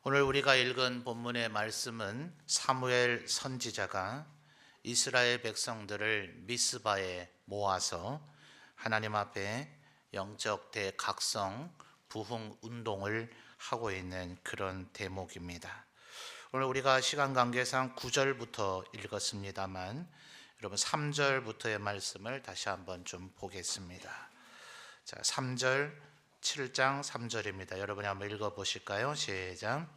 오늘 우리가 읽은 본문의 말씀은 사무엘 선지자가 이스라엘 백성들을 미스바에 모아서 하나님 앞에 영적 대각성 부흥 운동을 하고 있는 그런 대목입니다. 오늘 우리가 시간 관계상 9절부터 읽었습니다만 여러분 3절부터의 말씀을 다시 한번 좀 보겠습니다. 자, 3절 7장 3절입니다. 여러분이 한번 읽어보실까요? 시작.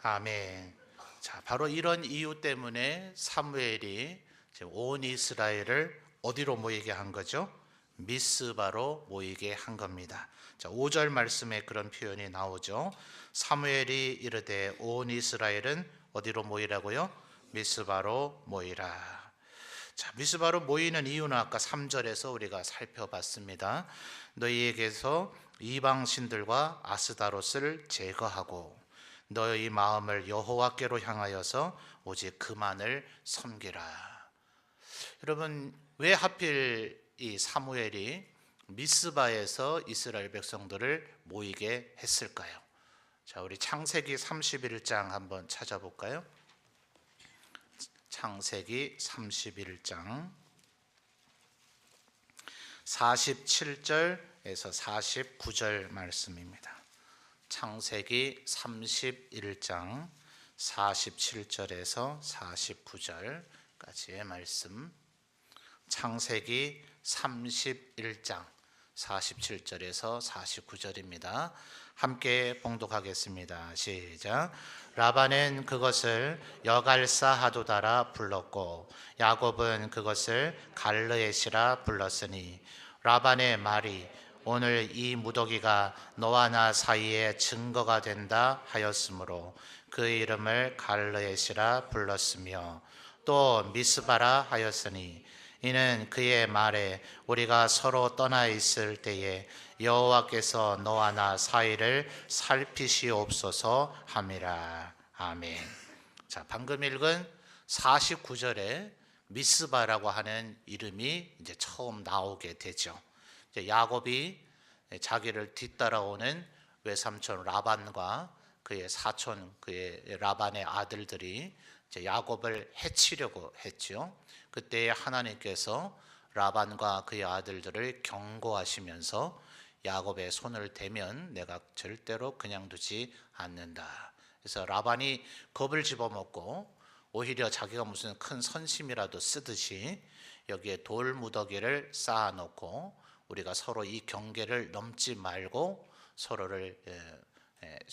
아멘. 자, 바로 이런 이유 때문에 사무엘이 온 이스라엘을 어디로 모이게 한 거죠? 미스바로 모이게 한 겁니다. 자, 5절 말씀에 그런 표현이 나오죠. 사무엘이 이르되 온 이스라엘은 어디로 모이라고요? 미스바로 모이라. 자, 미스바로 모이는 이유는 아까 3절에서 우리가 살펴봤습니다. 너희에게서 이방 신들과 아스다롯을 제거하고 너희 마음을 여호와께로 향하여서 오직 그만을 섬기라. 여러분, 왜 하필 이 사무엘이 미스바에서 이스라엘 백성들을 모이게 했을까요? 자, 우리 창세기 31장 한번 찾아볼까요? 창세기 31장 47절에서 49절 말씀입니다. 창세기 31장 47절에서 49절까지의 말씀. 창세기 31장 47절에서 49절입니다. 함께 봉독하겠습니다. 시작. 라반은 그것을 여갈사하도다라 불렀고 야곱은 그것을 갈르에시라 불렀으니 라반의 말이 오늘 이 무더기가 너와 나 사이에 증거가 된다 하였으므로 그 이름을 갈르에시라 불렀으며 또 미스바라 하였으니 이는 그의 말에 우리가 서로 떠나 있을 때에 여호와께서 너와 나 사이를 살피시옵소서 함이라. 아멘. 자, 방금 읽은 49절에 미스바라고 하는 이름이 이제 처음 나오게 되죠. 야곱이 자기를 뒤따라오는 외삼촌 라반과 그의 사촌 그의 라반의 아들들이 야곱을 해치려고 했죠. 그때 하나님께서 라반과 그의 아들들을 경고하시면서 야곱의 손을 대면 내가 절대로 그냥 두지 않는다. 그래서 라반이 겁을 집어먹고 오히려 자기가 무슨 큰 선심이라도 쓰듯이 여기에 돌 무더기를 쌓아놓고 우리가 서로 이 경계를 넘지 말고 서로를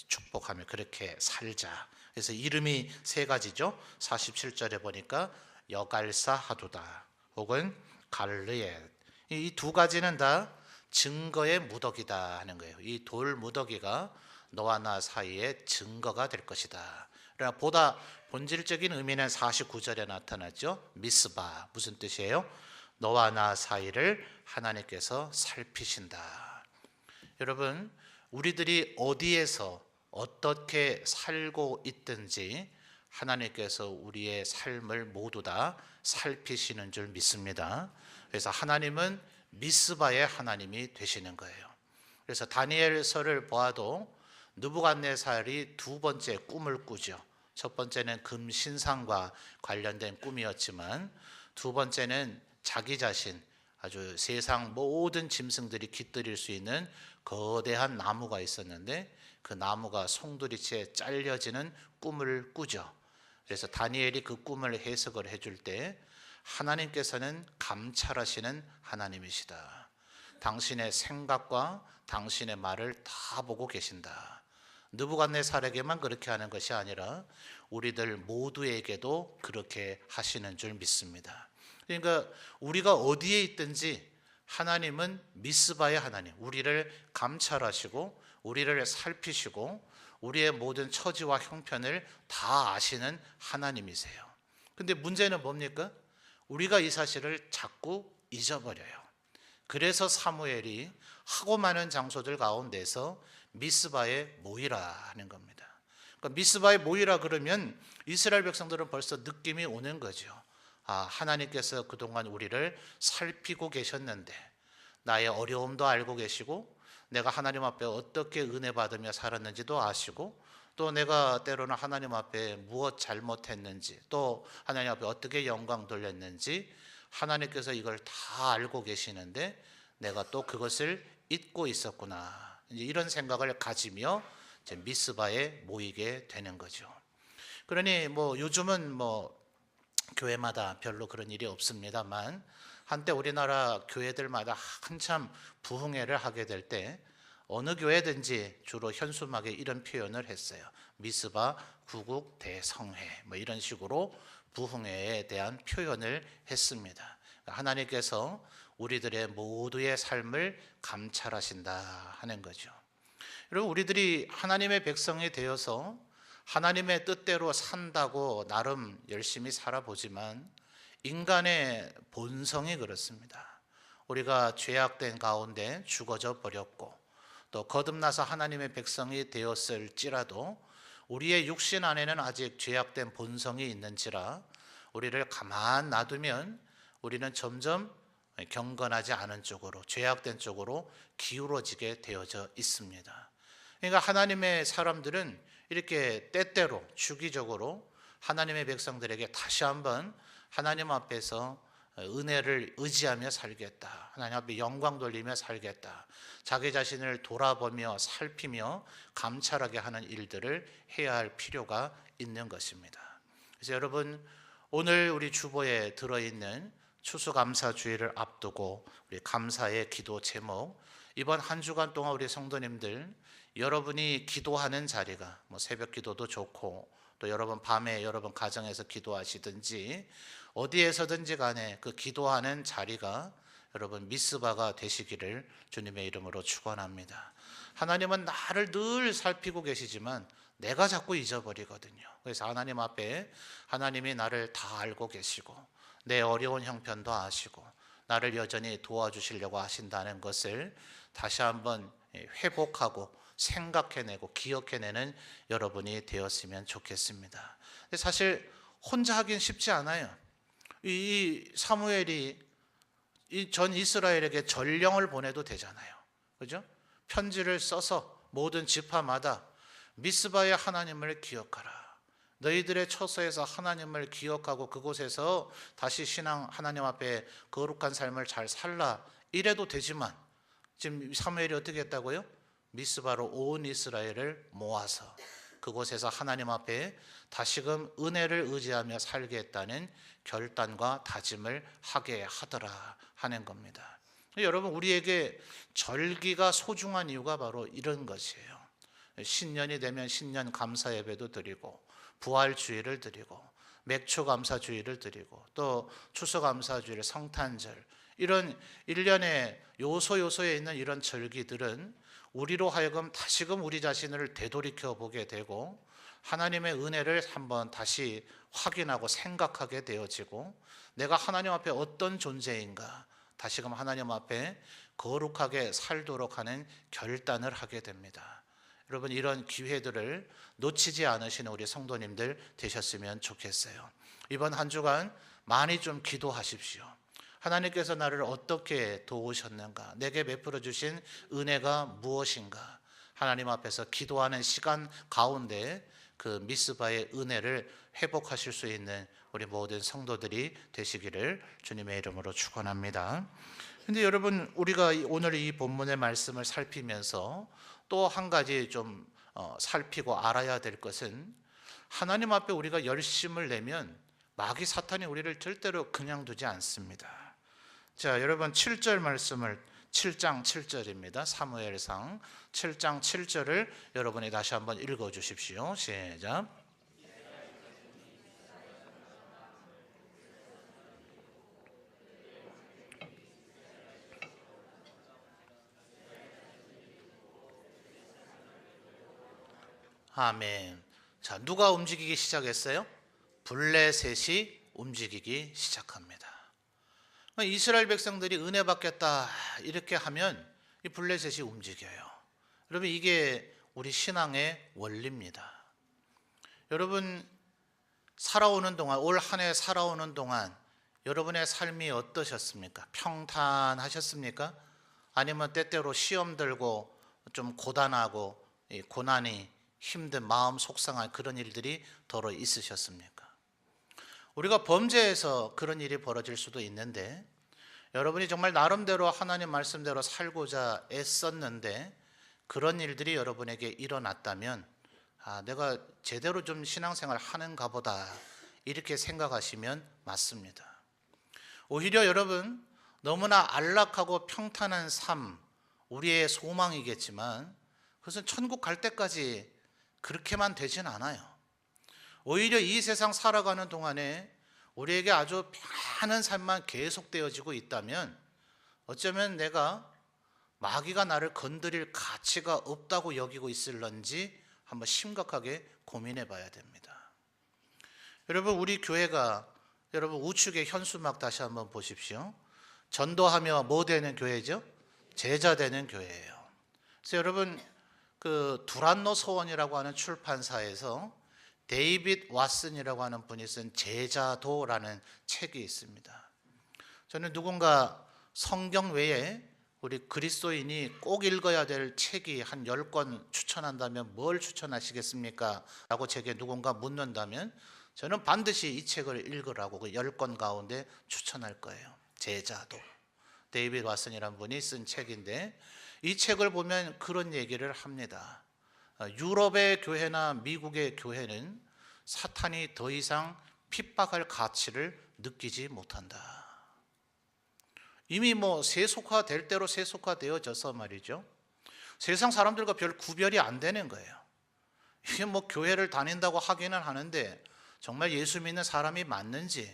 축복하며 그렇게 살자. 그래서 이름이 세 가지죠. 47절에 보니까 여갈사하도다 혹은 갈르에, 이 두 가지는 다 증거의 무더기다 하는 거예요. 이 돌 무더기가 너와 나 사이에 증거가 될 것이다. 그러나 보다 본질적인 의미는 49절에 나타났죠. 미스바, 무슨 뜻이에요? 너와 나 사이를 하나님께서 살피신다. 여러분, 우리들이 어디에서 어떻게 살고 있든지 하나님께서 우리의 삶을 모두 다 살피시는 줄 믿습니다. 그래서 하나님은 미스바의 하나님이 되시는 거예요. 그래서 다니엘서를 보아도 느부갓네살이 두 번째 꿈을 꾸죠. 첫 번째는 금신상과 관련된 꿈이었지만 두 번째는 자기 자신, 아주 세상 모든 짐승들이 깃들일 수 있는 거대한 나무가 있었는데 그 나무가 송두리째 잘려지는 꿈을 꾸죠. 그래서 다니엘이 그 꿈을 해석을 해줄 때 하나님께서는 감찰하시는 하나님이시다. 당신의 생각과 당신의 말을 다 보고 계신다. 느부갓네살에게만 그렇게 하는 것이 아니라 우리들 모두에게도 그렇게 하시는 줄 믿습니다. 그러니까 우리가 어디에 있든지 하나님은 미스바의 하나님, 우리를 감찰하시고 우리를 살피시고 우리의 모든 처지와 형편을 다 아시는 하나님이세요. 근데 문제는 뭡니까? 우리가 이 사실을 자꾸 잊어버려요. 그래서 사무엘이 하고 많은 장소들 가운데서 미스바에 모이라 하는 겁니다. 그러니까 미스바에 모이라 그러면 이스라엘 백성들은 벌써 느낌이 오는 거죠. 하나님께서 그동안 우리를 살피고 계셨는데 나의 어려움도 알고 계시고 내가 하나님 앞에 어떻게 은혜 받으며 살았는지도 아시고 또 내가 때로는 하나님 앞에 무엇 잘못했는지 또 하나님 앞에 어떻게 영광 돌렸는지 하나님께서 이걸 다 알고 계시는데 내가 또 그것을 잊고 있었구나. 이런 생각을 가지며 이제 미스바에 모이게 되는 거죠. 그러니 요즘은 교회마다 별로 그런 일이 없습니다만 한때 우리나라 교회들마다 한참 부흥회를 하게 될 때 어느 교회든지 주로 현수막에 이런 표현을 했어요. 미스바 구국 대성회 이런 식으로 부흥회에 대한 표현을 했습니다. 하나님께서 우리들의 모두의 삶을 감찰하신다 하는 거죠. 여러분, 우리들이 하나님의 백성이 되어서 하나님의 뜻대로 산다고 나름 열심히 살아보지만 인간의 본성이 그렇습니다. 우리가 죄악된 가운데 죽어져 버렸고 또 거듭나서 하나님의 백성이 되었을지라도 우리의 육신 안에는 아직 죄악된 본성이 있는지라 우리를 가만 놔두면 우리는 점점 경건하지 않은 쪽으로 죄악된 쪽으로 기울어지게 되어져 있습니다. 그러니까 하나님의 사람들은 이렇게 때때로 주기적으로 하나님의 백성들에게 다시 한번 하나님 앞에서 은혜를 의지하며 살겠다, 하나님 앞에 영광 돌리며 살겠다, 자기 자신을 돌아보며 살피며 감찰하게 하는 일들을 해야 할 필요가 있는 것입니다. 그래서 여러분, 오늘 우리 주보에 들어있는 추수감사주일을 앞두고 우리 감사의 기도 제목, 이번 한 주간 동안 우리 성도님들 여러분이 기도하는 자리가 새벽 기도도 좋고 또 여러분 밤에 여러분 가정에서 기도하시든지 어디에서든지 간에 그 기도하는 자리가 여러분 미스바가 되시기를 주님의 이름으로 축원합니다. 하나님은 나를 늘 살피고 계시지만 내가 자꾸 잊어버리거든요. 그래서 하나님 앞에 하나님이 나를 다 알고 계시고 내 어려운 형편도 아시고 나를 여전히 도와주시려고 하신다는 것을 다시 한번 회복하고 생각해내고 기억해내는 여러분이 되었으면 좋겠습니다. 근데 사실 혼자 하긴 쉽지 않아요. 이 사무엘이 이 전 이스라엘에게 전령을 보내도 되잖아요. 그죠? 편지를 써서 모든 지파마다 미스바의 하나님을 기억하라. 너희들의 처소에서 하나님을 기억하고 그곳에서 다시 신앙 하나님 앞에 거룩한 삶을 잘 살라. 이래도 되지만 지금 사무엘이 어떻게 했다고요? 미스바로 온 이스라엘을 모아서 그곳에서 하나님 앞에 다시금 은혜를 의지하며 살겠다는 결단과 다짐을 하게 하더라 하는 겁니다. 여러분, 우리에게 절기가 소중한 이유가 바로 이런 것이에요. 신년이 되면 신년 감사 예배도 드리고 부활주일을 드리고 맥초감사주일을 드리고 또 추수감사주일, 성탄절, 이런 일련의 요소에 있는 이런 절기들은 우리로 하여금 다시금 우리 자신을 되돌이켜 보게 되고 하나님의 은혜를 한번 다시 확인하고 생각하게 되어지고 내가 하나님 앞에 어떤 존재인가 다시금 하나님 앞에 거룩하게 살도록 하는 결단을 하게 됩니다. 여러분, 이런 기회들을 놓치지 않으시는 우리 성도님들 되셨으면 좋겠어요. 이번 한 주간 많이 좀 기도하십시오. 하나님께서 나를 어떻게 도우셨는가, 내게 베풀어 주신 은혜가 무엇인가, 하나님 앞에서 기도하는 시간 가운데 그 미스바의 은혜를 회복하실 수 있는 우리 모든 성도들이 되시기를 주님의 이름으로 축원합니다. 근데 여러분, 우리가 오늘 이 본문의 말씀을 살피면서 또 한 가지 좀 살피고 알아야 될 것은 하나님 앞에 우리가 열심을 내면 마귀 사탄이 우리를 절대로 그냥 두지 않습니다. 자, 여러분 7절 말씀을 7장 7절입니다. 사무엘상 7장 7절을 여러분이 다시 한번 읽어 주십시오. 시작. 아멘. 자, 누가 움직이기 시작했어요? 블레셋이 움직이기 시작합니다. 이스라엘 백성들이 은혜 받겠다 이렇게 하면 이 블레셋이 움직여요. 여러분, 이게 우리 신앙의 원리입니다. 여러분, 살아오는 동안, 올 한 해 살아오는 동안 여러분의 삶이 어떠셨습니까? 평탄하셨습니까? 아니면 때때로 시험 들고 좀 고단하고 고난이 힘든 마음 속상한 그런 일들이 더러 있으셨습니까? 우리가 범죄해서 그런 일이 벌어질 수도 있는데, 여러분이 정말 나름대로 하나님 말씀대로 살고자 애썼는데 그런 일들이 여러분에게 일어났다면, 내가 제대로 좀 신앙생활 하는가 보다 이렇게 생각하시면 맞습니다. 오히려 여러분, 너무나 안락하고 평탄한 삶, 우리의 소망이겠지만 그것은 천국 갈 때까지 그렇게만 되진 않아요. 오히려 이 세상 살아가는 동안에 우리에게 아주 편안한 삶만 계속되어지고 있다면 어쩌면 내가 마귀가 나를 건드릴 가치가 없다고 여기고 있을런지 한번 심각하게 고민해 봐야 됩니다. 여러분, 우리 교회가, 여러분 우측의 현수막 다시 한번 보십시오. 전도하며 뭐 되는 교회죠? 제자 되는 교회예요. 그래서 여러분, 그 두란노 서원이라고 하는 출판사에서 데이빗 왓슨이라고 하는 분이 쓴 제자도라는 책이 있습니다. 저는 누군가 성경 외에 우리 그리스도인이 꼭 읽어야 될 책이 한 10권 추천한다면 뭘 추천하시겠습니까? 라고 제게 누군가 묻는다면 저는 반드시 이 책을 읽으라고 그 10권 가운데 추천할 거예요. 제자도. 데이빗 왓슨이라는 분이 쓴 책인데, 이 책을 보면 그런 얘기를 합니다. 유럽의 교회나 미국의 교회는 사탄이 더 이상 핍박할 가치를 느끼지 못한다. 이미 뭐 세속화될 대로 세속화되어져서 말이죠. 세상 사람들과 별 구별이 안 되는 거예요. 이게 뭐 교회를 다닌다고 하기는 하는데 정말 예수 믿는 사람이 맞는지,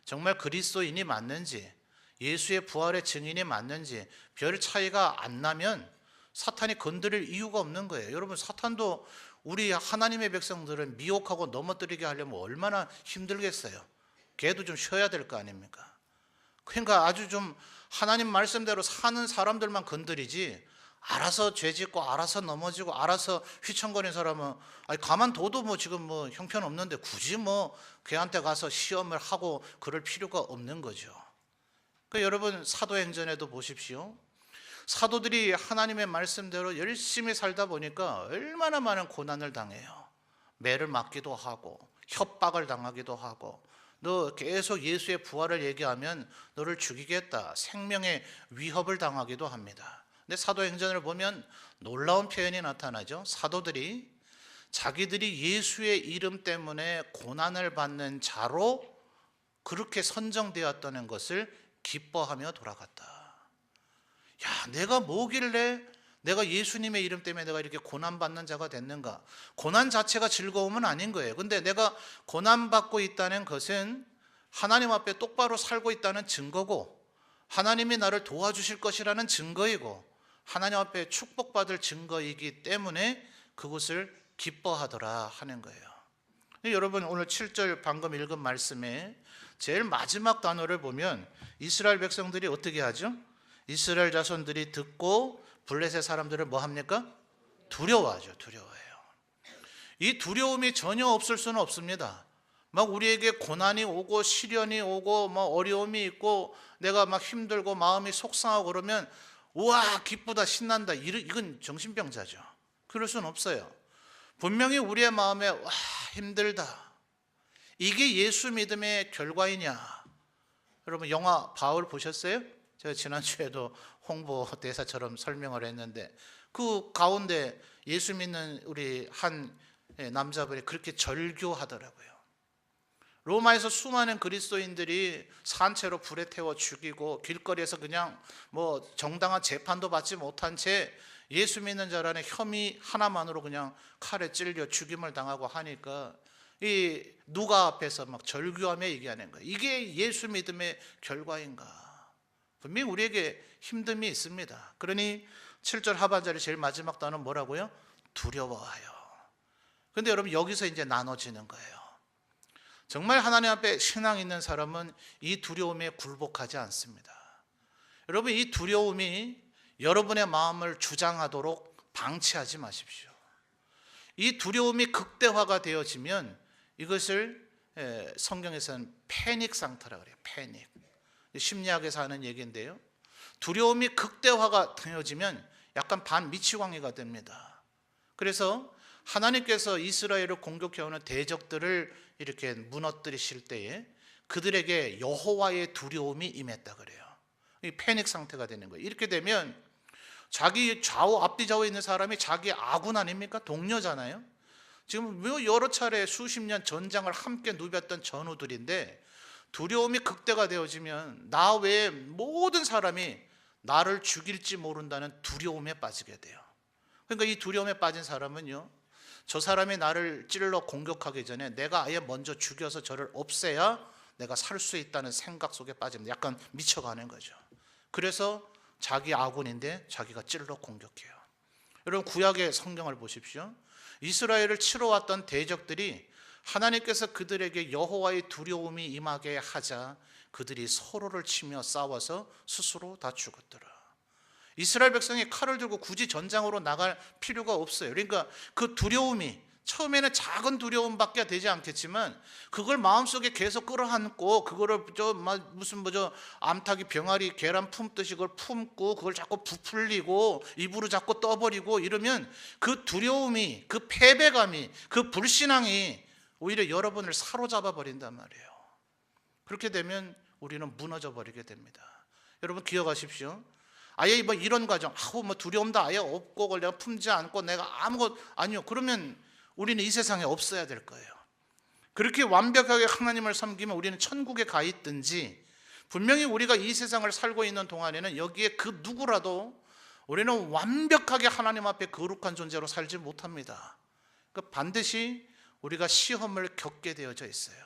정말 그리스도인이 맞는지, 예수의 부활의 증인이 맞는지 별 차이가 안 나면 사탄이 건드릴 이유가 없는 거예요. 여러분, 사탄도 우리 하나님의 백성들을 미혹하고 넘어뜨리게 하려면 얼마나 힘들겠어요. 걔도 좀 쉬어야 될 거 아닙니까? 그러니까 아주 좀 하나님 말씀대로 사는 사람들만 건드리지, 알아서 죄짓고 알아서 넘어지고 알아서 휘청거리는 사람은 가만둬도 뭐 지금 뭐 형편없는데 굳이 뭐 걔한테 가서 시험을 하고 그럴 필요가 없는 거죠. 그러니까 여러분, 사도행전에도 보십시오. 사도들이 하나님의 말씀대로 열심히 살다 보니까 얼마나 많은 고난을 당해요. 매를 맞기도 하고 협박을 당하기도 하고, 너 계속 예수의 부활을 얘기하면 너를 죽이겠다, 생명의 위협을 당하기도 합니다. 근데 사도행전을 보면 놀라운 표현이 나타나죠. 사도들이 자기들이 예수의 이름 때문에 고난을 받는 자로 그렇게 선정되었다는 것을 기뻐하며 돌아갔다. 야, 내가 뭐길래 내가 예수님의 이름 때문에 내가 이렇게 고난받는 자가 됐는가? 고난 자체가 즐거움은 아닌 거예요. 근데 내가 고난받고 있다는 것은 하나님 앞에 똑바로 살고 있다는 증거고, 하나님이 나를 도와주실 것이라는 증거이고, 하나님 앞에 축복받을 증거이기 때문에 그것을 기뻐하더라 하는 거예요. 여러분, 오늘 7절 방금 읽은 말씀에 제일 마지막 단어를 보면 이스라엘 백성들이 어떻게 하죠? 이스라엘 자손들이 듣고 블레셋 사람들을 뭐 합니까? 두려워하죠. 두려워해요. 이 두려움이 전혀 없을 수는 없습니다. 막 우리에게 고난이 오고 시련이 오고 뭐 어려움이 있고 내가 막 힘들고 마음이 속상하고 그러면 우와 기쁘다 신난다, 이건 정신병자죠. 그럴 수는 없어요. 분명히 우리의 마음에 와 힘들다, 이게 예수 믿음의 결과이냐. 여러분, 영화 바울 보셨어요? 제가 지난주에도 홍보대사처럼 설명을 했는데 그 가운데 예수 믿는 우리 한 남자분이 그렇게 절규하더라고요. 로마에서 수많은 그리스도인들이 산채로 불에 태워 죽이고 길거리에서 그냥 뭐 정당한 재판도 받지 못한 채 예수 믿는 자라는 혐의 하나만으로 그냥 칼에 찔려 죽임을 당하고 하니까 이 누가 앞에서 막 절규하며 얘기하는 거예요. 이게 예수 믿음의 결과인가? 분명히 우리에게 힘듦이 있습니다. 그러니 7절 하반절의 제일 마지막 단어는 뭐라고요? 두려워하여. 근데 여러분, 여기서 이제 나눠지는 거예요. 정말 하나님 앞에 신앙 있는 사람은 이 두려움에 굴복하지 않습니다. 여러분, 이 두려움이 여러분의 마음을 주장하도록 방치하지 마십시오. 이 두려움이 극대화가 되어지면 이것을 성경에서는 패닉 상태라고 그래요. 패닉. 심리학에서 하는 얘기인데요. 두려움이 극대화가 되어지면 약간 반미치광이가 됩니다. 그래서 하나님께서 이스라엘을 공격해오는 대적들을 이렇게 무너뜨리실 때에 그들에게 여호와의 두려움이 임했다 그래요. 이 패닉 상태가 되는 거예요. 이렇게 되면 자기 좌우 앞뒤 좌우에 있는 사람이 자기 아군 아닙니까? 동료잖아요. 지금 여러 차례 수십 년 전장을 함께 누볐던 전우들인데 두려움이 극대가 되어지면 나 외에 모든 사람이 나를 죽일지 모른다는 두려움에 빠지게 돼요. 그러니까 이 두려움에 빠진 사람은요, 저 사람이 나를 찔러 공격하기 전에 내가 아예 먼저 죽여서 저를 없애야 내가 살 수 있다는 생각 속에 빠집니다. 약간 미쳐가는 거죠. 그래서 자기 아군인데 자기가 찔러 공격해요. 여러분, 구약의 성경을 보십시오. 이스라엘을 치러왔던 대적들이 하나님께서 그들에게 여호와의 두려움이 임하게 하자 그들이 서로를 치며 싸워서 스스로 다 죽었더라. 이스라엘 백성이 칼을 들고 굳이 전장으로 나갈 필요가 없어요. 그러니까 그 두려움이 처음에는 작은 두려움밖에 되지 않겠지만 그걸 마음속에 계속 끌어안고 그거를 무슨 암탉이 병아리 계란 품듯이 그걸 품고 그걸 자꾸 부풀리고 입으로 자꾸 떠버리고 이러면 그 두려움이, 그 패배감이, 그 불신앙이 오히려 여러분을 사로잡아 버린단 말이에요. 그렇게 되면 우리는 무너져 버리게 됩니다. 여러분 기억하십시오. 아예 뭐 이런 과정, 두려움도 아예 없고 그걸 내가 품지 않고 내가 아무것도 아니요. 그러면 우리는 이 세상에 없어야 될 거예요. 그렇게 완벽하게 하나님을 섬기면 우리는 천국에 가 있든지 분명히 우리가 이 세상을 살고 있는 동안에는 여기에 그 누구라도 우리는 완벽하게 하나님 앞에 거룩한 존재로 살지 못합니다. 그러니까 반드시 우리가 시험을 겪게 되어져 있어요.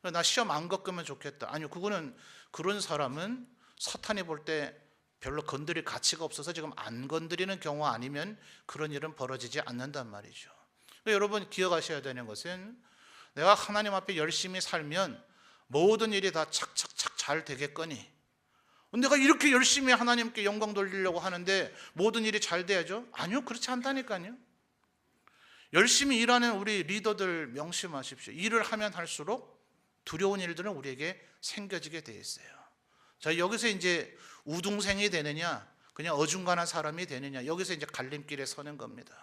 나 시험 안 겪으면 좋겠다. 아니요, 그런 사람은 사탄이 볼 때 별로 건드릴 가치가 없어서 지금 안 건드리는 경우 아니면 그런 일은 벌어지지 않는단 말이죠. 여러분 기억하셔야 되는 것은 내가 하나님 앞에 열심히 살면 모든 일이 다 착착착 잘 되겠거니, 내가 이렇게 열심히 하나님께 영광 돌리려고 하는데 모든 일이 잘 돼야죠? 아니요, 그렇지 않다니까요. 열심히 일하는 우리 리더들 명심하십시오. 일을 하면 할수록 두려운 일들은 우리에게 생겨지게 돼 있어요. 자, 여기서 이제 우등생이 되느냐 그냥 어중간한 사람이 되느냐, 여기서 이제 갈림길에 서는 겁니다.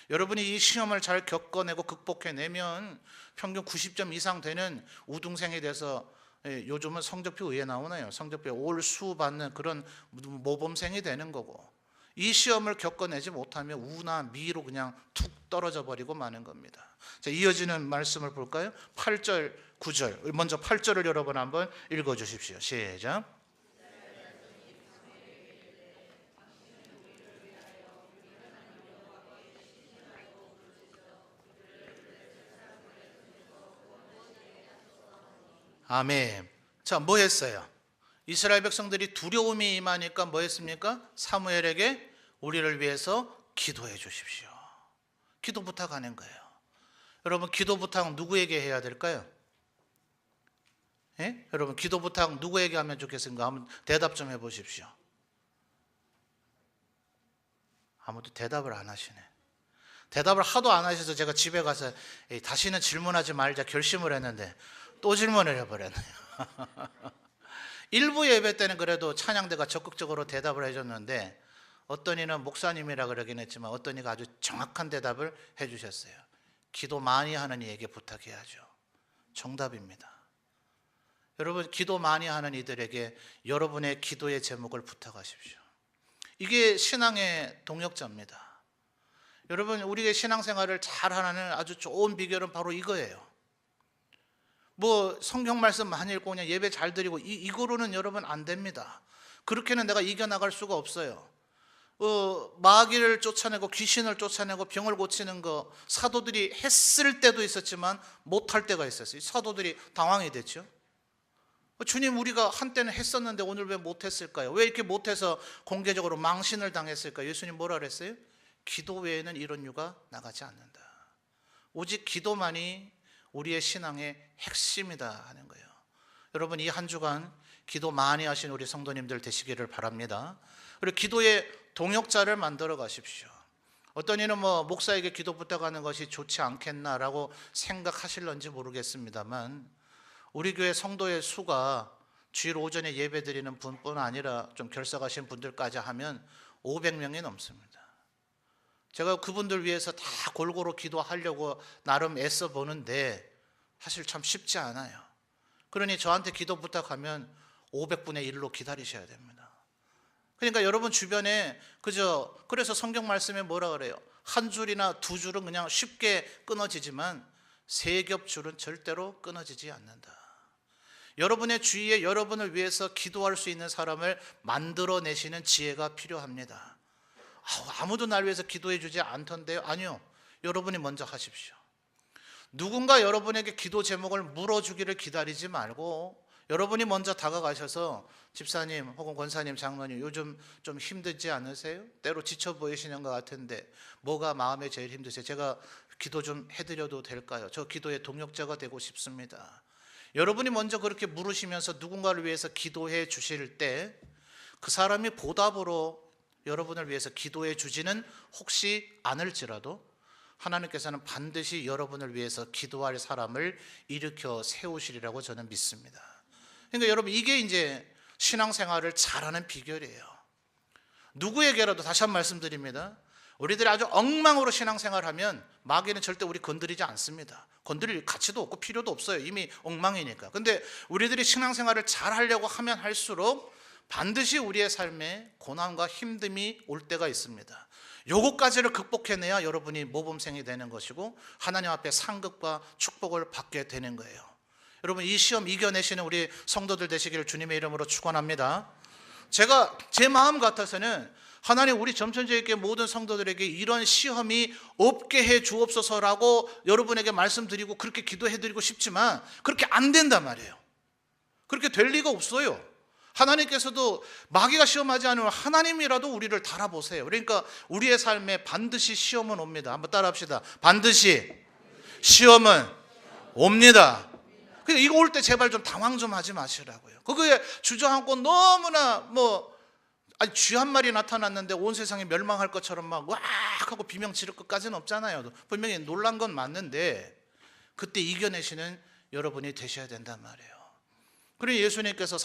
여러분이 이 시험을 잘 겪어내고 극복해내면 평균 90점 이상 되는 우등생이 돼서, 요즘은 성적표 의에 나오나요? 성적표 올수 받는 그런 모범생이 되는 거고, 이 시험을 겪어내지 못하면 우나 미로 그냥 툭 떨어져 버리고 마는 겁니다. 자, 이어지는 말씀을 볼까요? 8절, 9절. 먼저 8절을 여러분 한번 읽어주십시오. 시작. 아멘. 자, 뭐 했어요? 이스라엘 백성들이 두려움이 임하니까 뭐 했습니까? 사무엘에게 우리를 위해서 기도해 주십시오. 기도 부탁하는 거예요. 여러분, 기도 부탁 누구에게 해야 될까요? 여러분, 기도 부탁 누구에게 하면 좋겠습니까? 한번 대답 좀 해보십시오. 아무도 대답을 안 하시네. 대답을 하도 안 하셔서 제가 집에 가서 다시는 질문하지 말자 결심을 했는데 또 질문을 해버렸네요. 일부 예배 때는 그래도 찬양대가 적극적으로 대답을 해줬는데 어떤 이는 목사님이라 그러긴 했지만 어떤 이가 아주 정확한 대답을 해주셨어요. 기도 많이 하는 이에게 부탁해야죠. 정답입니다. 여러분, 기도 많이 하는 이들에게 여러분의 기도의 제목을 부탁하십시오. 이게 신앙의 동력자입니다. 여러분, 우리의 신앙생활을 잘하는 아주 좋은 비결은 바로 이거예요. 뭐 성경 말씀 많이 읽고 그냥 예배 잘 드리고 이거로는 여러분 안 됩니다. 그렇게는 내가 이겨나갈 수가 없어요. 마귀를 쫓아내고 귀신을 쫓아내고 병을 고치는 거 사도들이 했을 때도 있었지만 못할 때가 있었어요. 사도들이 당황이 됐죠. 주님, 우리가 한때는 했었는데 오늘 왜 못했을까요? 왜 이렇게 못해서 공개적으로 망신을 당했을까요? 예수님 뭐라 그랬어요? 기도 외에는 이런 유가 나가지 않는다. 오직 기도만이 우리의 신앙의 핵심이다 하는 거예요. 여러분, 이 한 주간 기도 많이 하신 우리 성도님들 되시기를 바랍니다. 그리고 기도의 동역자를 만들어 가십시오. 어떤 이는 목사에게 기도 부탁하는 것이 좋지 않겠나라고 생각하실런지 모르겠습니다만, 우리 교회 성도의 수가 주일 오전에 예배 드리는 분뿐 아니라 좀 결석하신 분들까지 하면 500명이 넘습니다. 제가 그분들 위해서 다 골고루 기도하려고 나름 애써 보는데 사실 참 쉽지 않아요. 그러니 저한테 기도 부탁하면 500분의 1로 기다리셔야 됩니다. 그러니까 여러분 주변에 그래서 성경 말씀에 뭐라 그래요? 한 줄이나 두 줄은 그냥 쉽게 끊어지지만 세 겹 줄은 절대로 끊어지지 않는다. 여러분의 주위에 여러분을 위해서 기도할 수 있는 사람을 만들어내시는 지혜가 필요합니다. 아무도 날 위해서 기도해 주지 않던데요? 아니요. 여러분이 먼저 하십시오. 누군가 여러분에게 기도 제목을 물어주기를 기다리지 말고 여러분이 먼저 다가가셔서 집사님 혹은 권사님, 장로님 요즘 좀 힘들지 않으세요? 때로 지쳐 보이시는 것 같은데 뭐가 마음에 제일 힘드세요? 제가 기도 좀 해드려도 될까요? 저 기도의 동역자가 되고 싶습니다. 여러분이 먼저 그렇게 물으시면서 누군가를 위해서 기도해 주실 때 그 사람이 보답으로 여러분을 위해서 기도해 주지는 혹시 않을지라도 하나님께서는 반드시 여러분을 위해서 기도할 사람을 일으켜 세우시리라고 저는 믿습니다. 그러니까 여러분, 이게 이제 신앙생활을 잘하는 비결이에요. 누구에게라도 다시 한번 말씀드립니다. 우리들이 아주 엉망으로 신앙생활하면 마귀는 절대 우리 건드리지 않습니다. 건드릴 가치도 없고 필요도 없어요. 이미 엉망이니까. 근데 우리들이 신앙생활을 잘하려고 하면 할수록 반드시 우리의 삶에 고난과 힘듦이 올 때가 있습니다. 요것까지를 극복해내야 여러분이 모범생이 되는 것이고 하나님 앞에 상급과 축복을 받게 되는 거예요. 여러분, 이 시험 이겨내시는 우리 성도들 되시기를 주님의 이름으로 축원합니다. 제가 제 마음 같아서는 하나님 우리 점천교회 모든 성도들에게 이런 시험이 없게 해 주옵소서라고 여러분에게 말씀드리고 그렇게 기도해드리고 싶지만 그렇게 안 된단 말이에요. 그렇게 될 리가 없어요. 하나님께서도 마귀가 시험하지 않으면 하나님이라도 우리를 달아보세요. 그러니까 우리의 삶에 반드시 시험은 옵니다. 한번 따라합시다. 반드시 시험은 옵니다. 그러니까 이거 올 때 제발 좀 당황 좀 하지 마시라고요. 그거에 주저앉고 너무나 쥐 한 마리 나타났는데 온 세상이 멸망할 것처럼 막 왁 하고 비명 지를 것까지는 없잖아요. 분명히 놀란 건 맞는데 그때 이겨내시는 여러분이 되셔야 된단 말이에요. 그리고 예수님께서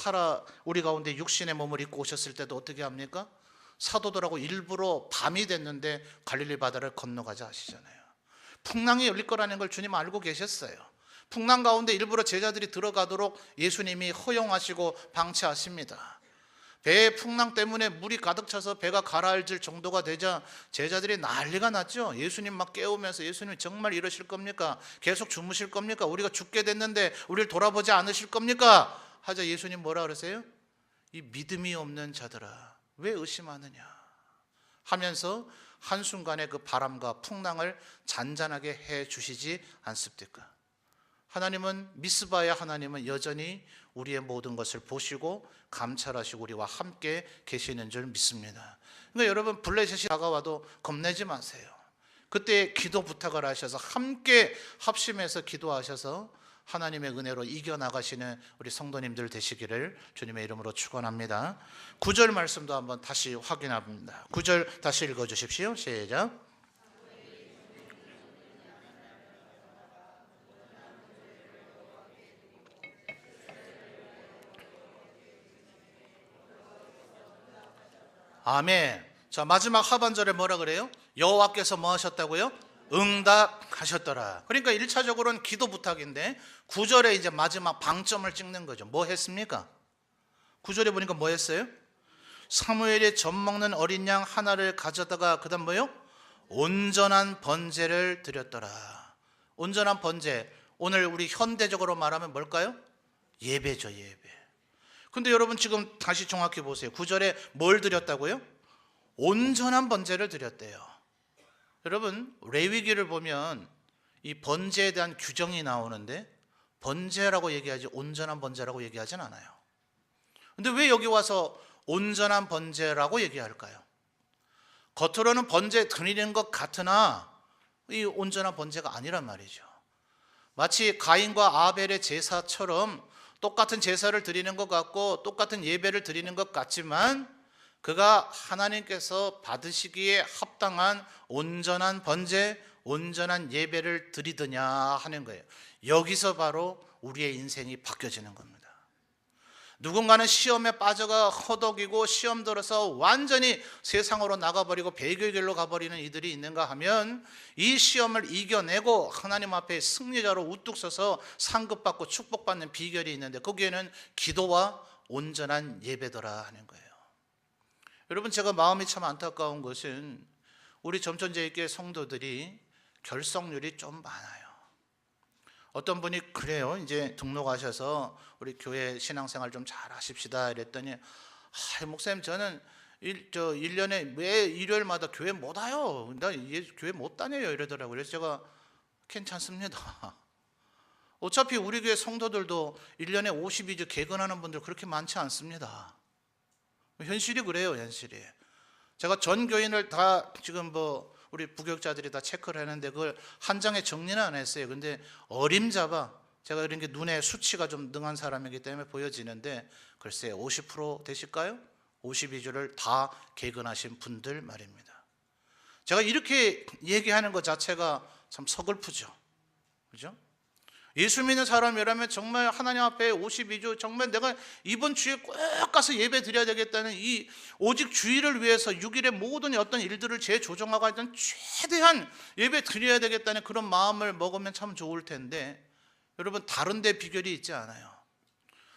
우리 가운데 육신의 몸을 입고 오셨을 때도 어떻게 합니까? 사도들하고 일부러 밤이 됐는데 갈릴리 바다를 건너가자 하시잖아요. 풍랑이 열릴 거라는 걸 주님 알고 계셨어요. 풍랑 가운데 일부러 제자들이 들어가도록 예수님이 허용하시고 방치하십니다. 배의 풍랑 때문에 물이 가득 차서 배가 가라앉을 정도가 되자 제자들이 난리가 났죠. 예수님 막 깨우면서 예수님 정말 이러실 겁니까? 계속 주무실 겁니까? 우리가 죽게 됐는데 우리를 돌아보지 않으실 겁니까? 하자 예수님 뭐라 그러세요? 이 믿음이 없는 자들아 왜 의심하느냐 하면서 한순간에 그 바람과 풍랑을 잔잔하게 해 주시지 않습니까? 하나님은 미스바의 하나님은 여전히 우리의 모든 것을 보시고 감찰하시고 우리와 함께 계시는 줄 믿습니다. 그러니까 여러분 블레셋이 다가와도 겁내지 마세요. 그때 기도 부탁을 하셔서 함께 합심해서 기도하셔서 하나님의 은혜로 이겨나가시는 우리 성도님들 되시기를 주님의 이름으로 축원합니다. 9절 말씀도 한번 다시 확인합니다. 9절 다시 읽어주십시오. 시작. 아멘. 자, 마지막 하반절에 뭐라 그래요? 여호와께서 뭐 하셨다고요? 응답하셨더라. 그러니까 1차적으로는 기도 부탁인데 9절에 이제 마지막 방점을 찍는 거죠. 뭐 했습니까? 9절에 보니까 뭐 했어요? 사무엘이 젖 먹는 어린 양 하나를 가져다가 그다음 뭐요? 온전한 번제를 드렸더라. 온전한 번제, 오늘 우리 현대적으로 말하면 뭘까요? 예배죠, 예배. 근데 여러분 지금 다시 정확히 보세요. 9절에 뭘 드렸다고요? 온전한 번제를 드렸대요. 여러분 레위기를 보면 이 번제에 대한 규정이 나오는데 번제라고 얘기하지 온전한 번제라고 얘기하진 않아요. 근데 왜 여기 와서 온전한 번제라고 얘기할까요? 겉으로는 번제 드리는 것 같으나 이 온전한 번제가 아니란 말이죠. 마치 가인과 아벨의 제사처럼 똑같은 제사를 드리는 것 같고 똑같은 예배를 드리는 것 같지만 그가 하나님께서 받으시기에 합당한 온전한 번제, 온전한 예배를 드리더냐 하는 거예요. 여기서 바로 우리의 인생이 바뀌어지는 겁니다. 누군가는 시험에 빠져가 허덕이고 시험 들어서 완전히 세상으로 나가버리고 배교의 길로 가버리는 이들이 있는가 하면 이 시험을 이겨내고 하나님 앞에 승리자로 우뚝 서서 상급받고 축복받는 비결이 있는데 거기에는 기도와 온전한 예배더라 하는 거예요. 여러분, 제가 마음이 참 안타까운 것은 우리 점천제일교회 성도들이 결석률이 좀 많아요. 어떤 분이 그래요. 이제 등록하셔서 우리 교회 신앙생활 좀 잘 하십시다 이랬더니 목사님 저는 1년에 매 일요일마다 교회 못 와요. 나 교회 못 다녀요 이러더라고요. 그래서 제가 괜찮습니다. 어차피 우리 교회 성도들도 1년에 52주 개근하는 분들 그렇게 많지 않습니다. 현실이 그래요. 현실이. 제가 전 교인을 다 지금 우리 부교육자들이 다 체크를 했는데 그걸 한 장에 정리는 안 했어요. 근데 어림잡아 제가 이런 게 눈에 수치가 좀 능한 사람이기 때문에 보여지는데 글쎄요, 50% 되실까요? 52주를 다 개근하신 분들 말입니다. 제가 이렇게 얘기하는 것 자체가 참 서글프죠. 그죠? 예수 믿는 사람이라면 정말 하나님 앞에 52주 정말 내가 이번 주에 꼭 가서 예배 드려야 되겠다는 이 오직 주일을 위해서 6일의 모든 어떤 일들을 재조정하고 하던 최대한 예배 드려야 되겠다는 그런 마음을 먹으면 참 좋을 텐데 여러분, 다른 데 비결이 있지 않아요.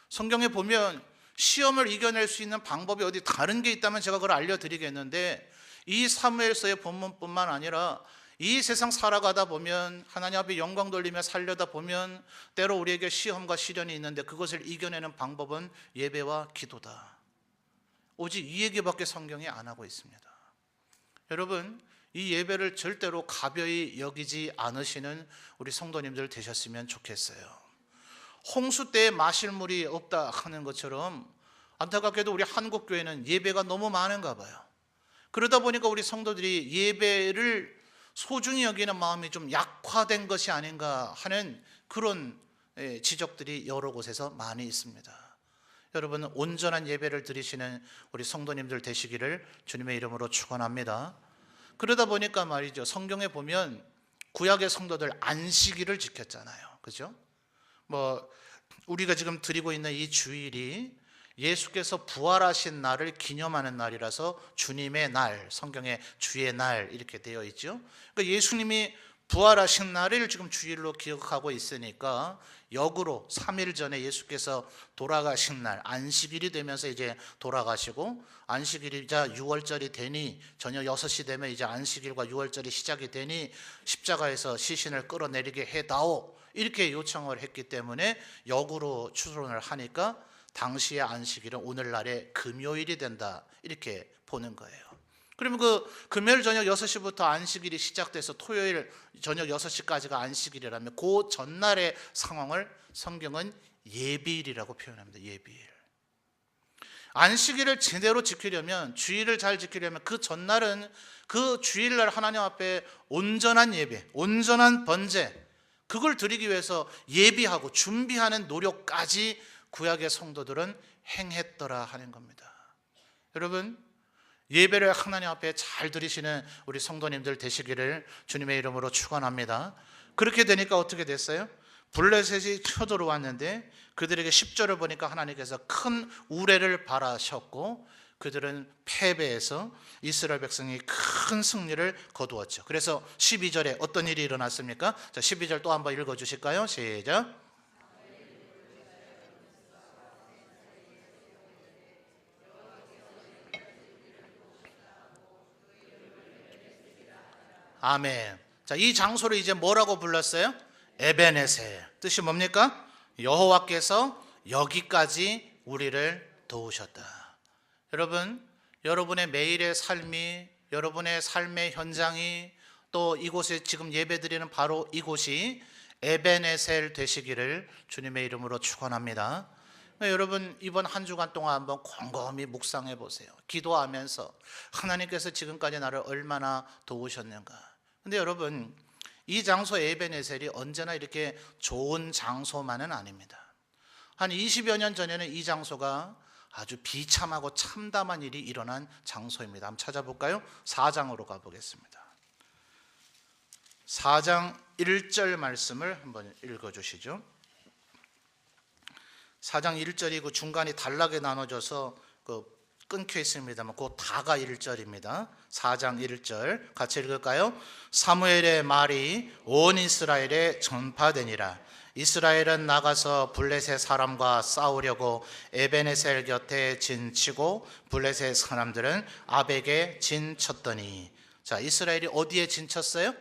성경에 보면 시험을 이겨낼 수 있는 방법이 어디 다른 게 있다면 제가 그걸 알려드리겠는데 이 사무엘서의 본문뿐만 아니라 이 세상 살아가다 보면 하나님 앞에 영광 돌리며 살려다 보면 때로 우리에게 시험과 시련이 있는데 그것을 이겨내는 방법은 예배와 기도다. 오직 이 얘기밖에 성경이 안 하고 있습니다. 여러분, 이 예배를 절대로 가벼이 여기지 않으시는 우리 성도님들 되셨으면 좋겠어요. 홍수 때에 마실 물이 없다 하는 것처럼 안타깝게도 우리 한국교회는 예배가 너무 많은가 봐요. 그러다 보니까 우리 성도들이 예배를 소중히 여기는 마음이 좀 약화된 것이 아닌가 하는 그런 지적들이 여러 곳에서 많이 있습니다. 여러분, 온전한 예배를 드리시는 우리 성도님들 되시기를 주님의 이름으로 축원합니다. 그러다 보니까 말이죠, 성경에 보면 구약의 성도들 안식일을 지켰잖아요. 그죠? 우리가 지금 드리고 있는 이 주일이 예수께서 부활하신 날을 기념하는 날이라서 주님의 날, 성경에 주의 날 이렇게 되어 있죠. 그러니까 예수님이 부활하신 날을 지금 주일로 기억하고 있으니까 역으로 3일 전에 예수께서 돌아가신 날 안식일이 되면서 이제 돌아가시고 안식일이자 6월절이 되니 저녁 6시 되면 이제 안식일과 6월절이 시작이 되니 십자가에서 시신을 끌어내리게 해다오 이렇게 요청을 했기 때문에 역으로 추론을 하니까 당시의 안식일은 오늘날의 금요일이 된다 이렇게 보는 거예요. 그러면 금요일 저녁 6시부터 안식일이 시작돼서 토요일 저녁 6시까지가 안식일이라면 그 전날의 상황을 성경은 예비일이라고 표현합니다. 예비일. 안식일을 제대로 지키려면, 주일을 잘 지키려면 그 전날은 그 주일날 하나님 앞에 온전한 예배, 온전한 번제, 그걸 드리기 위해서 예비하고 준비하는 노력까지 구약의 성도들은 행했더라 하는 겁니다. 여러분, 예배를 하나님 앞에 잘 드리시는 우리 성도님들 되시기를 주님의 이름으로 축원합니다. 그렇게 되니까 어떻게 됐어요? 블레셋이 쳐들어왔는데 그들에게 10절을 보니까 하나님께서 큰 우레를 바라셨고 그들은 패배해서 이스라엘 백성이 큰 승리를 거두었죠. 그래서 12절에 어떤 일이 일어났습니까? 자, 12절 또 한번 읽어주실까요? 시작. 아멘. 자, 이 장소를 이제 뭐라고 불렀어요? 에베네셀. 뜻이 뭡니까? 여호와께서 여기까지 우리를 도우셨다. 여러분, 여러분의 매일의 삶이, 여러분의 삶의 현장이 또 이곳에 지금 예배드리는 바로 이곳이 에베네셀 되시기를 주님의 이름으로 축원합니다. 여러분, 이번 한 주간 동안 한번 곰곰이 묵상해 보세요. 기도하면서 하나님께서 지금까지 나를 얼마나 도우셨는가. 근데 여러분, 이 장소 에벤에셀이 언제나 이렇게 좋은 장소만은 아닙니다. 한 20여 년 전에는 이 장소가 아주 비참하고 참담한 일이 일어난 장소입니다. 한번 찾아볼까요? 4장으로 가보겠습니다. 4장 1절 말씀을 한번 읽어주시죠. 4장 1절이 그 중간이 단락에 나눠져서 끊겨 있습니다만 그 다가 1절입니다. 4장 1절 같이 읽을까요? 사무엘의 말이 온 이스라엘에 전파되니라. 이스라엘은 나가서 블레셋 사람과 싸우려고 에벤에셀 곁에 진치고 블레셋 사람들은 아벡에 진쳤더니, 자, 이스라엘이 어디에 진쳤어요?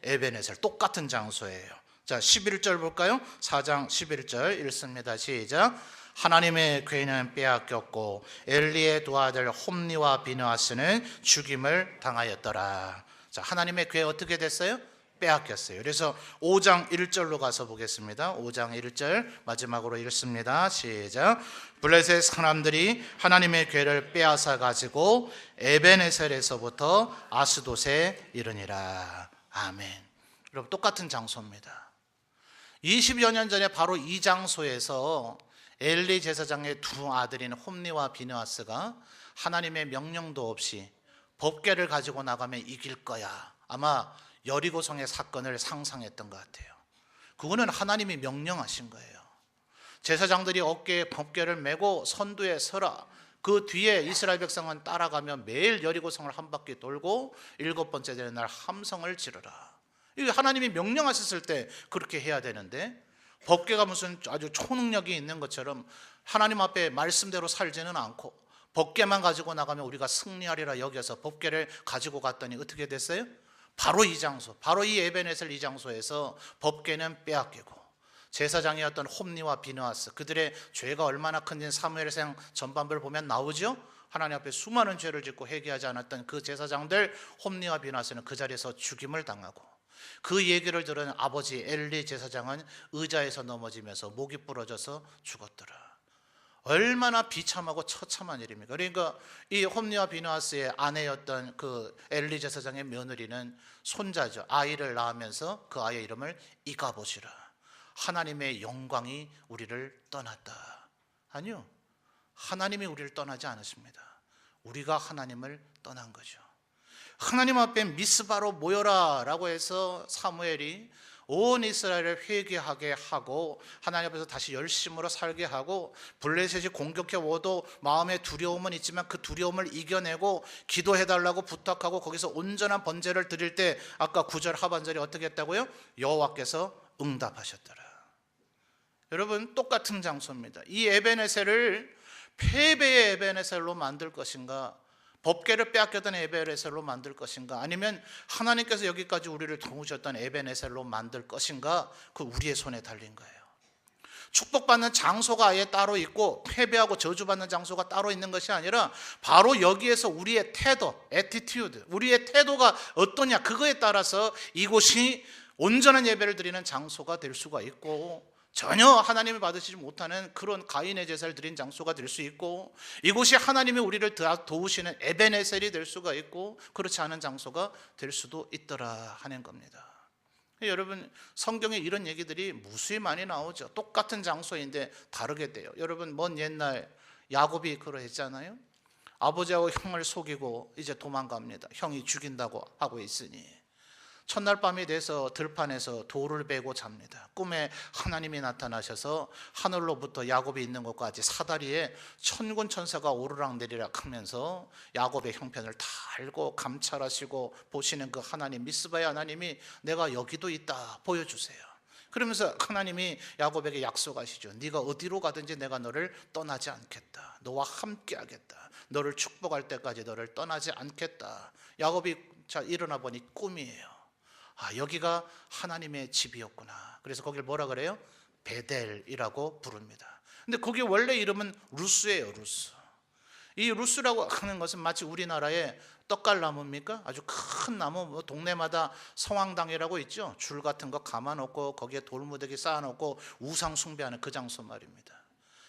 에벤에셀, 똑같은 장소예요. 자, 11절 볼까요? 4장 11절 읽습니다. 시작. 하나님의 궤는 빼앗겼고 엘리의 두 아들 홈니와 비느하스는 죽임을 당하였더라. 자, 하나님의 궤 어떻게 됐어요? 빼앗겼어요. 그래서 5장 1절로 가서 보겠습니다. 5장 1절 마지막으로 읽습니다. 시작. 블레셋 사람들이 하나님의 궤를 빼앗아 가지고 에벤에셀에서부터 아스돗에 이르니라. 아멘. 여러분, 똑같은 장소입니다. 20여 년 전에 바로 이 장소에서 엘리 제사장의 두 아들인 홈니와 비느하스가 하나님의 명령도 없이 법궤를 가지고 나가면 이길 거야, 아마 여리고성의 사건을 상상했던 것 같아요. 그거는 하나님이 명령하신 거예요. 제사장들이 어깨에 법궤를 메고 선두에 서라. 그 뒤에 이스라엘 백성은 따라가며 매일 여리고성을 한 바퀴 돌고 7번째 되는 날 함성을 지르라. 이게 하나님이 명령하셨을 때 그렇게 해야 되는데, 법궤가 무슨 아주 초능력이 있는 것처럼 하나님 앞에 말씀대로 살지는 않고 법궤만 가지고 나가면 우리가 승리하리라 여겨서 법궤를 가지고 갔더니 어떻게 됐어요? 바로 이 장소, 바로 이 에벤에셀 이 장소에서 법궤는 빼앗기고 제사장이었던 홈니와 비느하스, 그들의 죄가 얼마나 큰지 사무엘상 전반부를 보면 나오죠. 하나님 앞에 수많은 죄를 짓고 회개하지 않았던 그 제사장들 홈니와 비느하스는 그 자리에서 죽임을 당하고, 그 얘기를 들은 아버지 엘리 제사장은 의자에서 넘어지면서 목이 부러져서 죽었더라. 얼마나 비참하고 처참한 일입니까? 그러니까 이 홈니와 비느하스의 아내였던 그 엘리 제사장의 며느리는 손자죠. 아이를 낳으면서 그 아이의 이름을 이가봇이라. 하나님의 영광이 우리를 떠났다. 아니요, 하나님이 우리를 떠나지 않으십니다. 우리가 하나님을 떠난 거죠. 하나님 앞에 미스바로 모여라 라고 해서 사무엘이 온 이스라엘을 회개하게 하고 하나님 앞에서 다시 열심으로 살게 하고, 블레셋이 공격해 오도 마음에 두려움은 있지만 그 두려움을 이겨내고 기도해달라고 부탁하고 거기서 온전한 번제를 드릴 때 아까 9절 하반절이 어떻게 했다고요? 여호와께서 응답하셨더라. 여러분, 똑같은 장소입니다. 이 에벤에셀을 패배의 에벤에셀로 만들 것인가, 법궤를 빼앗겼던 에벤에셀로 만들 것인가, 아니면 하나님께서 여기까지 우리를 도우셨던 에벤에셀로 만들 것인가, 그 우리의 손에 달린 거예요. 축복받는 장소가 아예 따로 있고 패배하고 저주받는 장소가 따로 있는 것이 아니라 바로 여기에서 우리의 태도, 애티튜드, 우리의 태도가 어떠냐, 그거에 따라서 이곳이 온전한 예배를 드리는 장소가 될 수가 있고, 전혀 하나님을 받으시지 못하는 그런 가인의 제사를 드린 장소가 될 수 있고, 이곳이 하나님이 우리를 도우시는 에벤에셀이 될 수가 있고, 그렇지 않은 장소가 될 수도 있더라 하는 겁니다. 여러분, 성경에 이런 얘기들이 무수히 많이 나오죠. 똑같은 장소인데 다르게 돼요. 여러분, 먼 옛날 야곱이 그러했잖아요. 아버지하고 형을 속이고 이제 도망갑니다. 형이 죽인다고 하고 있으니 첫날 밤이 돼서 들판에서 돌을 베고 잡니다. 꿈에 하나님이 나타나셔서 하늘로부터 야곱이 있는 곳까지 사다리에 천군 천사가 오르락내리락 하면서 야곱의 형편을 다 알고 감찰하시고 보시는 그 하나님, 미스바의 하나님이 내가 여기도 있다 보여주세요. 그러면서 하나님이 야곱에게 약속하시죠. 네가 어디로 가든지 내가 너를 떠나지 않겠다. 너와 함께 하겠다. 너를 축복할 때까지 너를 떠나지 않겠다. 야곱이 일어나 보니 꿈이에요. 아, 여기가 하나님의 집이었구나. 그래서 거기를 뭐라 그래요? 베델이라고 부릅니다. 근데 거기 원래 이름은 루스예요. 루스. 이 루스라고 하는 것은 마치 우리나라의 떡갈나무입니까? 아주 큰 나무, 동네마다 성황당이라고 있죠. 줄 같은 거 감아놓고 거기에 돌무더기 쌓아놓고 우상 숭배하는 그 장소 말입니다.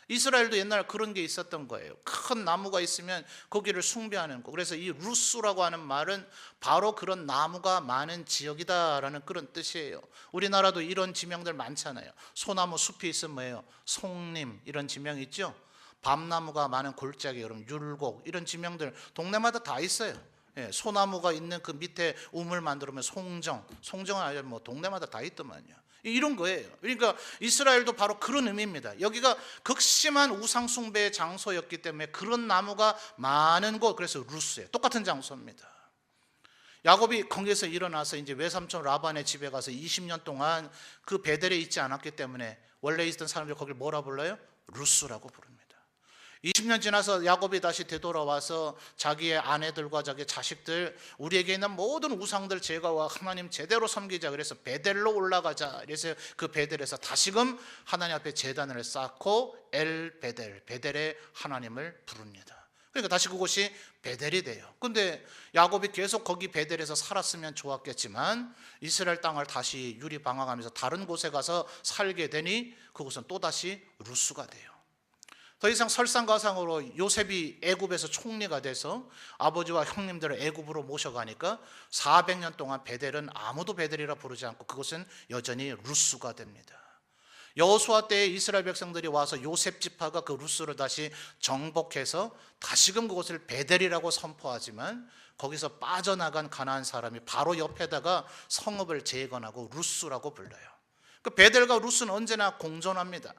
이스라엘도 옛날 그런 게 있었던 거예요. 큰 나무가 있으면 거기를 숭배하는 거. 그래서 이 루스라고 하는 말은 바로 그런 나무가 많은 지역이다라는 그런 뜻이에요. 우리나라도 이런 지명들 많잖아요. 소나무 숲이 있으면 뭐예요? 송림, 이런 지명 있죠. 밤나무가 많은 골짜기, 여러분 율곡, 이런 지명들 동네마다 다 있어요. 예, 소나무가 있는 그 밑에 우물 만들면 송정, 송정은 아니라 뭐 동네마다 다 있더만요. 이런 거예요. 그러니까 이스라엘도 바로 그런 의미입니다. 여기가 극심한 우상 숭배의 장소였기 때문에 그런 나무가 많은 곳, 그래서 루스예요. 똑같은 장소입니다. 야곱이 거기에서 일어나서 이제 외삼촌 라반의 집에 가서 20년 동안 그 베델에 있지 않았기 때문에 원래 있던 사람들이 거기를 뭐라 불러요? 루스라고 부릅니다. 20년 지나서 야곱이 다시 되돌아와서 자기의 아내들과 자기 자식들, 우리에게 있는 모든 우상들 제거와 하나님 제대로 섬기자, 그래서 베델로 올라가자. 그래서 그 베델에서 다시금 하나님 앞에 제단을 쌓고 엘 베델, 베델의 하나님을 부릅니다. 그러니까 다시 그곳이 베델이 돼요. 근데 야곱이 계속 거기 베델에서 살았으면 좋았겠지만 이스라엘 땅을 다시 유리방황하면서 다른 곳에 가서 살게 되니 그곳은 또다시 루스가 돼요. 더 이상 설상가상으로 요셉이 애굽에서 총리가 돼서 아버지와 형님들을 애굽으로 모셔가니까 400년 동안 베델은 아무도 베델이라 부르지 않고 그것은 여전히 루스가 됩니다. 여호수아 때에 이스라엘 백성들이 와서 요셉 지파가 그 루스를 다시 정복해서 다시금 그것을 베델이라고 선포하지만 거기서 빠져나간 가나안 사람이 바로 옆에다가 성읍을 재건하고 루스라고 불러요. 그 베델과 루스는 언제나 공존합니다.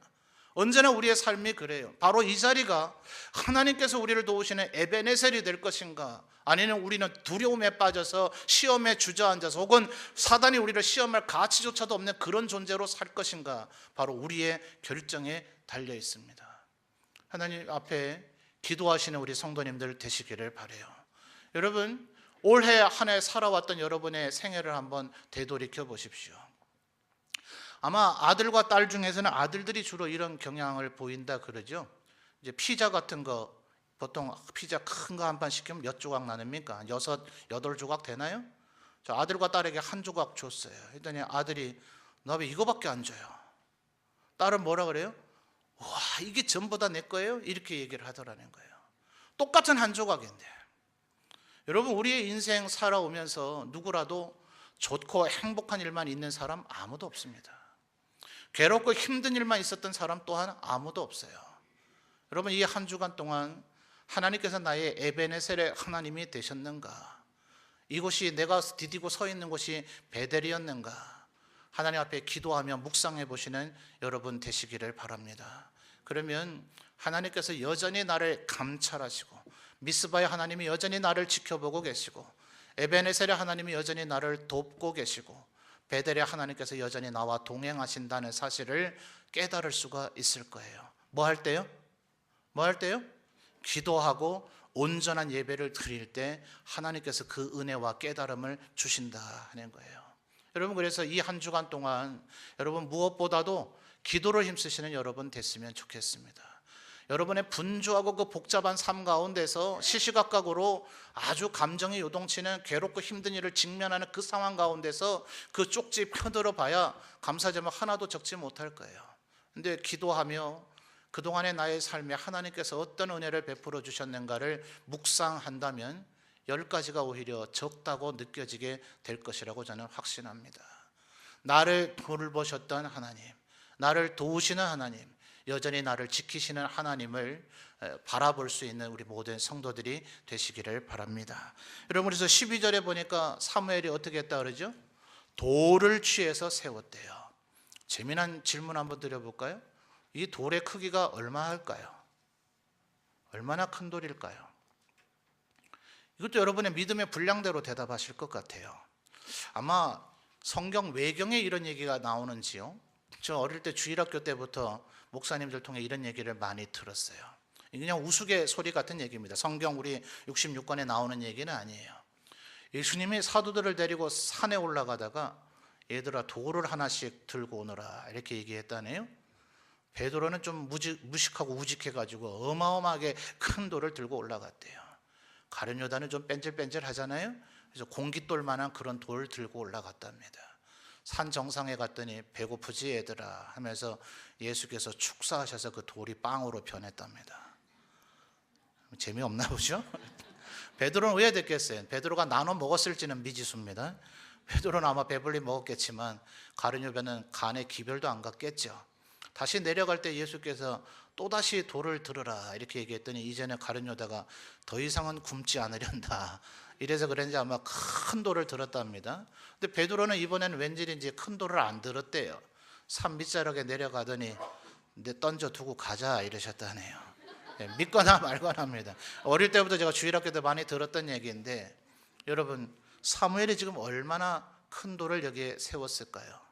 언제나 우리의 삶이 그래요. 바로 이 자리가 하나님께서 우리를 도우시는 에베네셀이 될 것인가, 아니면 우리는 두려움에 빠져서 시험에 주저앉아서 혹은 사단이 우리를 시험할 가치조차도 없는 그런 존재로 살 것인가, 바로 우리의 결정에 달려 있습니다. 하나님 앞에 기도하시는 우리 성도님들 되시기를 바라요. 여러분, 올해 한 해 살아왔던 여러분의 생애를 한번 되돌이켜 보십시오. 아마 아들과 딸 중에서는 아들들이 주로 이런 경향을 보인다 그러죠. 이제 피자 같은 거, 보통 피자 큰 거 한 판 시키면 몇 조각 나눕니까? 6, 8조각 되나요? 저 아들과 딸에게 한 조각 줬어요. 했더니 아들이 나 왜 이거밖에 안 줘요? 딸은 뭐라 그래요? 와, 이게 전부 다 내 거예요? 이렇게 얘기를 하더라는 거예요. 똑같은 한 조각인데. 여러분, 우리의 인생 살아오면서 누구라도 좋고 행복한 일만 있는 사람 아무도 없습니다. 괴롭고 힘든 일만 있었던 사람 또한 아무도 없어요. 여러분, 이 한 주간 동안 하나님께서 나의 에베네셀의 하나님이 되셨는가? 이곳이 내가 디디고 서 있는 곳이 베델이었는가? 하나님 앞에 기도하며 묵상해 보시는 여러분 되시기를 바랍니다. 그러면 하나님께서 여전히 나를 감찰하시고, 미스바의 하나님이 여전히 나를 지켜보고 계시고, 에베네셀의 하나님이 여전히 나를 돕고 계시고, 베델의 하나님께서 여전히 나와 동행하신다는 사실을 깨달을 수가 있을 거예요. 뭐 할 때요? 뭐 할 때요? 기도하고 온전한 예배를 드릴 때 하나님께서 그 은혜와 깨달음을 주신다 하는 거예요. 여러분, 그래서 이 한 주간 동안 여러분 무엇보다도 기도를 힘쓰시는 여러분 됐으면 좋겠습니다. 여러분의 분주하고 그 복잡한 삶 가운데서 시시각각으로 아주 감정이 요동치는 괴롭고 힘든 일을 직면하는 그 상황 가운데서 그 쪽지 펴들어 봐야 감사제목 하나도 적지 못할 거예요. 근데 기도하며 그동안의 나의 삶에 하나님께서 어떤 은혜를 베풀어 주셨는가를 묵상한다면 10가지가 오히려 적다고 느껴지게 될 것이라고 저는 확신합니다. 나를 돌보셨던 하나님, 나를 도우시는 하나님, 여전히 나를 지키시는 하나님을 바라볼 수 있는 우리 모든 성도들이 되시기를 바랍니다. 여러분, 그래서 12절에 보니까 사무엘이 어떻게 했다 그러죠? 돌을 취해서 세웠대요. 재미난 질문 한번 드려볼까요? 이 돌의 크기가 얼마 할까요? 얼마나 큰 돌일까요? 이것도 여러분의 믿음의 분량대로 대답하실 것 같아요. 아마 성경 외경에 이런 얘기가 나오는지요? 저 어릴 때 주일학교 때부터 목사님들 통해 이런 얘기를 많이 들었어요. 그냥 우스갯소리 같은 얘기입니다. 성경 우리 66권에 나오는 얘기는 아니에요. 예수님이 사도들을 데리고 산에 올라가다가 얘들아 돌을 하나씩 들고 오너라 이렇게 얘기했다네요. 베드로는 좀 무식하고 우직해가지고 어마어마하게 큰 돌을 들고 올라갔대요. 가룟 요단은 좀 뺀질뺀질 하잖아요. 그래서 공깃돌만한 그런 돌을 들고 올라갔답니다. 산 정상에 갔더니 배고프지 얘들아 하면서 예수께서 축사하셔서 그 돌이 빵으로 변했답니다. 재미없나 보죠? 베드로는 왜 됐겠어요? 베드로가 나눠 먹었을지는 미지수입니다. 베드로는 아마 배불리 먹었겠지만 가룟유다는 간에 기별도 안 갔겠죠. 다시 내려갈 때 예수께서 또다시 돌을 들으라 이렇게 얘기했더니 이제는 가룟유다가 더 이상은 굶지 않으련다. 이래서 그런지 아마 큰 돌을 들었답니다. 근데 베드로는 이번에는 왠지인지 큰 돌을 안 들었대요. 산 밑자락에 내려가더니 내 던져 두고 가자 이러셨다네요. 믿거나 말거나 합니다. 어릴 때부터 제가 주일학교 때 많이 들었던 얘기인데 여러분 사무엘이 지금 얼마나 큰 돌을 여기에 세웠을까요?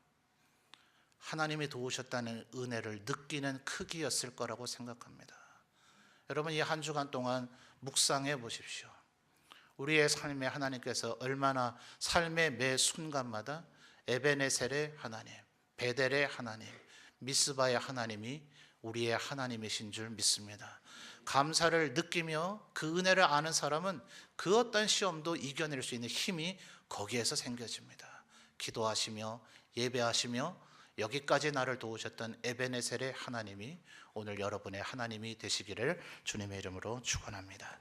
하나님이 도우셨다는 은혜를 느끼는 크기였을 거라고 생각합니다. 여러분 이 한 주간 동안 묵상해 보십시오. 우리의 삶에 하나님께서 얼마나 삶의 매 순간마다 에베네셀의 하나님, 베델의 하나님, 미스바의 하나님이 우리의 하나님이신 줄 믿습니다. 감사를 느끼며 그 은혜를 아는 사람은 그 어떤 시험도 이겨낼 수 있는 힘이 거기에서 생겨집니다. 기도하시며 예배하시며 여기까지 나를 도우셨던 에베네셀의 하나님이 오늘 여러분의 하나님이 되시기를 주님의 이름으로 축원합니다.